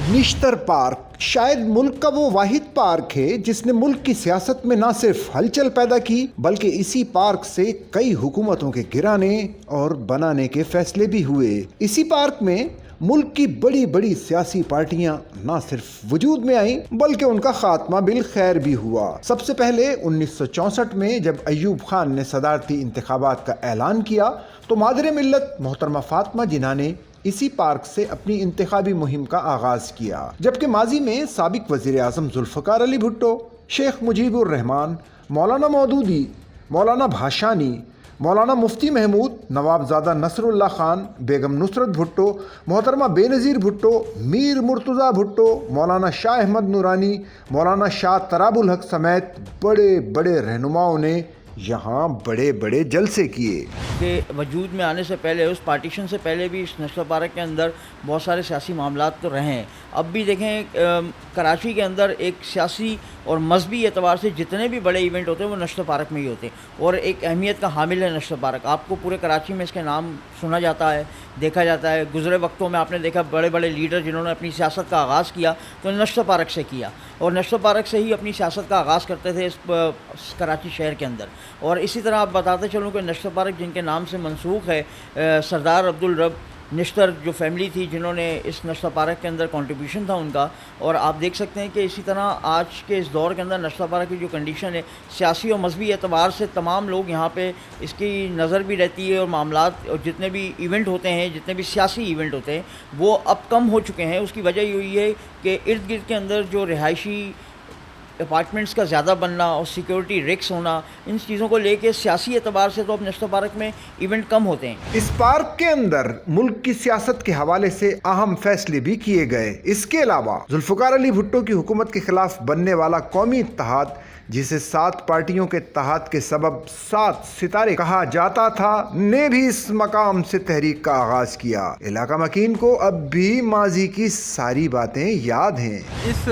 نشتر park شاید ملک کا وہ واحد پارک ہے جس نے ملک کی سیاست میں نہ صرف ہلچل پیدا کی بلکہ اسی پارک سے کئی حکومتوں کے گرانے اور بنانے کے فیصلے بھی ہوئے۔ اسی پارک میں ملک کی بڑی بڑی سیاسی پارٹیاں نہ صرف وجود میں آئیں بلکہ ان کا خاتمہ بالخیر بھی ہوا۔ سب سے پہلے 1964 میں جب ایوب خان نے صدارتی انتخابات کا اعلان کیا تو مادر ملت محترمہ فاطمہ جناح نے اسی پارک سے اپنی انتخابی مہم کا آغاز کیا، جبکہ ماضی میں سابق وزیر اعظم ذوالفقار علی بھٹو، شیخ مجیب الرحمان، مولانا مودودی، مولانا بھاشانی، مولانا مفتی محمود، نواب زادہ نصر اللہ خان، بیگم نصرت بھٹو، محترمہ بے نظیر بھٹو، میر مرتضیٰ بھٹو، مولانا شاہ احمد نورانی، مولانا شاہ تراب الحق سمیت بڑے بڑے رہنماؤں نے یہاں بڑے بڑے جلسے کیے۔ کہ وجود میں آنے سے پہلے، اس پارٹیشن سے پہلے بھی اس نشتر پارک کے اندر بہت سارے سیاسی معاملات تو رہے ہیں۔ اب بھی دیکھیں کراچی کے اندر ایک سیاسی اور مذہبی اعتبار سے جتنے بھی بڑے ایونٹ ہوتے ہیں وہ نشتر پارک میں ہی ہوتے ہیں، اور ایک اہمیت کا حامل ہے نشتر پارک۔ آپ کو پورے کراچی میں اس کے نام سنا جاتا ہے، دیکھا جاتا ہے۔ گزرے وقتوں میں آپ نے دیکھا بڑے بڑے لیڈر جنہوں نے اپنی سیاست کا آغاز کیا تو نشتر پارک سے کیا، اور نشتر پارک سے ہی اپنی سیاست کا آغاز کرتے تھے اس کراچی شہر کے اندر۔ اور اسی طرح آپ بتاتے چلوں کہ نشتر پارک جن کے نام سے منسوخ ہے، سردار عبدالرب نشتر جو فیملی تھی جنہوں نے اس نشتر پارک کے اندر کنٹریبیوشن تھا ان کا۔ اور آپ دیکھ سکتے ہیں کہ اسی طرح آج کے اس دور کے اندر نشتر پارک کی جو کنڈیشن ہے سیاسی اور مذہبی اعتبار سے، تمام لوگ یہاں پہ اس کی نظر بھی رہتی ہے، اور معاملات اور جتنے بھی ایونٹ ہوتے ہیں، جتنے بھی سیاسی ایونٹ ہوتے ہیں وہ اب کم ہو چکے ہیں۔ اس کی وجہ یہ ہے کہ ارد گرد کے اندر جو رہائشی اپارٹمنٹس کا زیادہ بننا اور سیکیورٹی رکس ہونا، ان چیزوں کو لے کے سیاسی اعتبار سے تو اب نشتر پارک میں ایونٹ کم ہوتے ہیں۔ اس پارک کے اندر ملک کی سیاست کے حوالے سے اہم فیصلے بھی کیے گئے۔ اس کے علاوہ ذوالفقار علی بھٹو کی حکومت کے خلاف بننے والا قومی اتحاد، جسے 7 پارٹیوں کے اتحاد کے سبب 7 ستارے کہا جاتا تھا، نے بھی اس مقام سے تحریک کا آغاز کیا۔ علاقہ مکین کو اب بھی ماضی کی ساری باتیں یاد ہیں۔ اس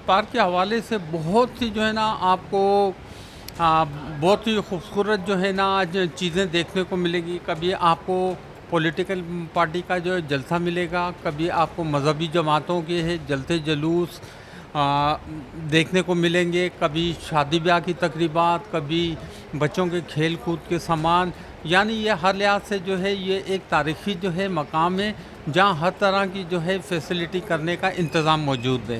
پارک کے حوالے سے بہت سی جو ہے نا آپ کو بہت ہی خوبصورت جو ہے نا آج چیزیں دیکھنے کو ملے گی۔ کبھی آپ کو پولیٹیکل پارٹی کا جو جلسہ ملے گا، کبھی آپ کو مذہبی جماعتوں کے جلتے جلوس دیکھنے کو ملیں گے، کبھی شادی بیاہ کی تقریبات، کبھی بچوں کے کھیل کود کے سامان۔ یعنی یہ ہر لحاظ سے جو ہے یہ ایک تاریخی جو ہے مقام ہے جہاں ہر طرح کی جو ہے فیسلٹی کرنے کا انتظام موجود ہے،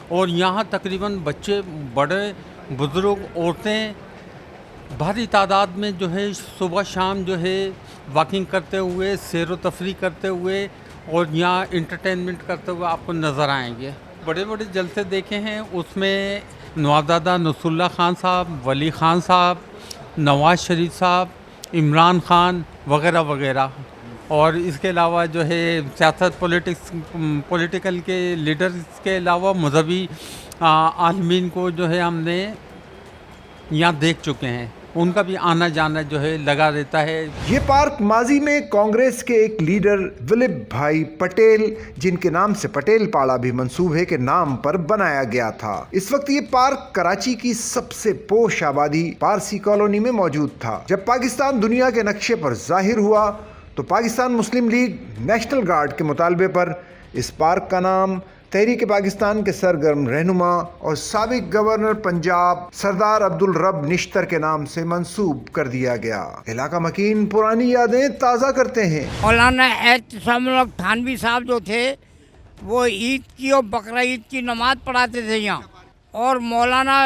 اور یہاں تقریباً بچے، بڑے، بزرگ، عورتیں بھاری تعداد میں جو ہے صبح شام جو ہے واکنگ کرتے ہوئے، سیر و تفریح کرتے ہوئے اور یہاں انٹرٹینمنٹ کرتے ہوئے آپ کو نظر آئیں گے۔ بڑے بڑے جلسے دیکھے ہیں، اس میں نواب زادہ نصر اللہ خان صاحب، ولی خان صاحب، نواز شریف صاحب، عمران خان وغیرہ وغیرہ، اور اس کے علاوہ جو ہے سیاست پولیٹیکل کے لیڈرز کے علاوہ مذہبی عالمین کو جو ہے ہم نے یہاں دیکھ چکے ہیں، ان کا بھی آنا جانا جو ہے لگا رہتا ہے۔ یہ پارک ماضی میں کانگریس کے ایک لیڈر ولبھ بھائی پٹیل، جن کے نام سے پٹیل پاڑا بھی منسوب ہے، کے نام پر بنایا گیا تھا۔ اس وقت یہ پارک کراچی کی سب سے پوش آبادی پارسی کالونی میں موجود تھا۔ جب پاکستان دنیا کے نقشے پر ظاہر ہوا تو پاکستان مسلم لیگ نیشنل گارڈ کے مطالبے پر اس پارک کا نام تحریک پاکستان کے سرگرم رہنما اور سابق گورنر پنجاب سردار عبدالرب نشتر کے نام سے منسوب کر دیا گیا۔ علاقہ مکین پرانی یادیں تازہ کرتے ہیں۔ مولانا احتشام الحق تھانوی صاحب جو تھے وہ عید کی اور بقرعید کی نماز پڑھاتے تھے یہاں، اور مولانا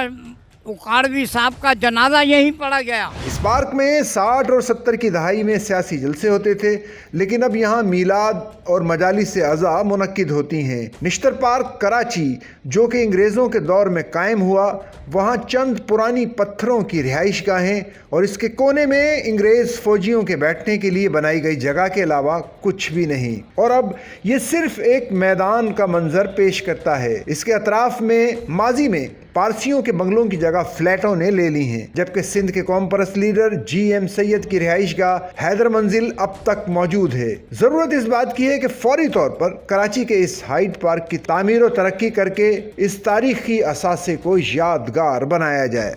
اکاڑوی صاحب کا جنازہ یہیں پڑھا گیا۔ اس پارک میں 60 اور 70 کی دہائی میں سیاسی جلسے ہوتے تھے، لیکن اب یہاں میلاد اور مجالس اعزاء منعقد ہوتی ہیں۔ نشتر پارک کراچی جو کہ انگریزوں کے دور میں قائم ہوا، وہاں چند پرانی پتھروں کی رہائش گاہیں اور اس کے کونے میں انگریز فوجیوں کے بیٹھنے کے لیے بنائی گئی جگہ کے علاوہ کچھ بھی نہیں، اور اب یہ صرف ایک میدان کا منظر پیش کرتا ہے۔ اس کے اطراف میں ماضی میں پارسیوں کے بنگلوں کی جگہ فلیٹوں نے لے لی ہیں، جبکہ سندھ کے قوم پرست لیڈر جی ایم سید کی رہائش گاہ حیدر منزل اب تک موجود ہے۔ ضرورت اس بات کی ہے کہ فوری طور پر کراچی کے اس ہائیڈ پارک کی تعمیر و ترقی کر کے اس تاریخی اثاثے کو یادگار بنایا جائے۔